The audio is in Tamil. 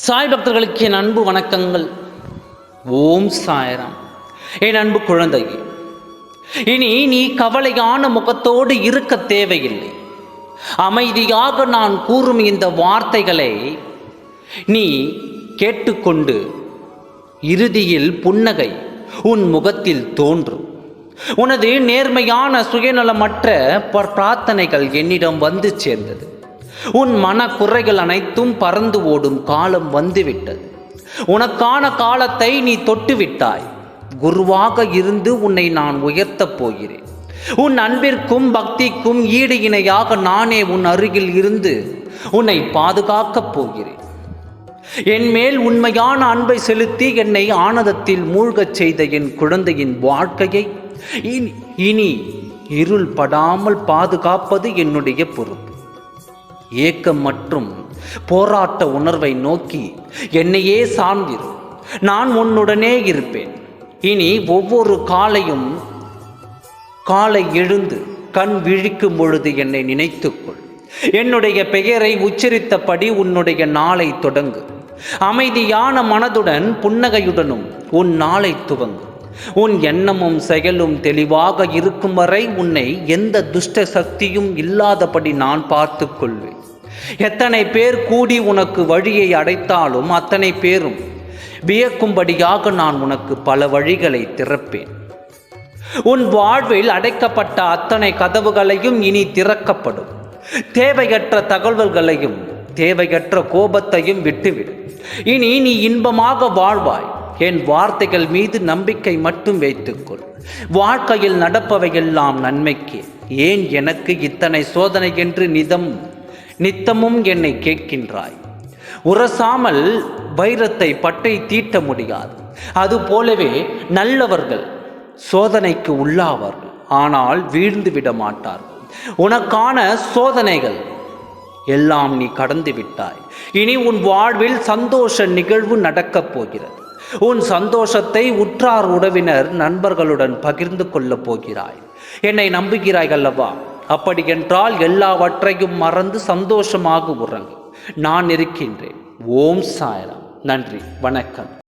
சாய் பக்தர்களுக்கு என் அன்பு வணக்கங்கள். ஓம் சாய்ராம். என் அன்பு குழந்தையே, இனி நீ கவலையான முகத்தோடு இருக்க தேவையில்லை. அமைதியாக நான் கூறும் இந்த வார்த்தைகளை நீ கேட்டுக்கொண்டு இறுதியில் புன்னகை உன் முகத்தில் தோன்றும். உனது நேர்மையான சுயநலமற்ற பிரார்த்தனைகள் என்னிடம் வந்து சேர்ந்தது. உன் மனக்குறைகள் அனைத்தும் பறந்து ஓடும் காலம் வந்துவிட்டது. உனக்கான காலத்தை நீ தொட்டுவிட்டாய். குருவாக இருந்து உன்னை நான் உயர்த்தப் போகிறேன். உன் அன்பிற்கும் பக்திக்கும் ஈடு இணையாக நானே உன் அருகில் இருந்து உன்னை பாதுகாக்கப் போகிறேன். என் மேல் உண்மையான அன்பை செலுத்தி என்னை ஆனந்தத்தில் மூழ்கச் செய்த என் குழந்தையின் வாழ்க்கையை இனி இருள் படாமல் பாதுகாப்பது என்னுடைய பொறுப்பு. ஏக்கம் மற்றும் போராட்ட உணர்வை நோக்கி என்னையே சார்ந்திரு. நான் உன்னுடனே இருப்பேன். இனி ஒவ்வொரு காலை எழுந்து கண் விழிக்கும் பொழுது என்னை நினைத்துக்கொள். என்னுடைய பெயரை உச்சரித்தபடி உன்னுடைய நாளை தொடங்கு. அமைதியான மனதுடன் புன்னகையுடனும் உன் நாளை துவங்கு. உன் எண்ணமும் செயலும் தெளிவாக இருக்கும் வரை உன்னை எந்த துஷ்ட சக்தியும் இல்லாதபடி நான் பார்த்து கொள்வேன். எத்தனை பேர் கூடி உனக்கு வழியை அடைத்தாலும் அத்தனை பேரும் வியக்கும்படியாக நான் உனக்கு பல வழிகளை திறப்பேன். உன் வாழ்வில் அடைக்கப்பட்ட அத்தனை கதவுகளையும் இனி திறக்கப்படும். தேவையற்ற தகவல்களையும் தேவையற்ற கோபத்தையும் விட்டுவிடு. இனி நீ இன்பமாக வாழ்வாய். என் வார்த்தைகள் மீது நம்பிக்கை மட்டும் வைத்துக்கொள். வாழ்க்கையில் நடப்பவையெல்லாம் நன்மைக்கு. ஏன் எனக்கு இத்தனை சோதனை என்று நித்தமும் என்னை கேட்கின்றாய்? உரசாமல் வைரத்தை பட்டை தீட்ட முடியாது. அதுபோலவே நல்லவர்கள் சோதனைக்கு உள்ளாவார்கள், ஆனால் வீழ்ந்து விட மாட்டார்கள். உனக்கான சோதனைகள் எல்லாம் நீ கடந்து விட்டாய். இனி உன் வாழ்வில் சந்தோஷ நிகழ்வு நடக்கப் போகிறது. உன் சந்தோஷத்தை உற்றார் உறவினர் நண்பர்களுடன் பகிர்ந்து கொள்ளப் போகிறாய். என்னை நம்புகிறாய் அல்லவா? அப்படியென்றால் எல்லாவற்றையும் மறந்து சந்தோஷமாக உறங்கு. நான் இருக்கின்றேன். ஓம் சாய்ராம். நன்றி, வணக்கம்.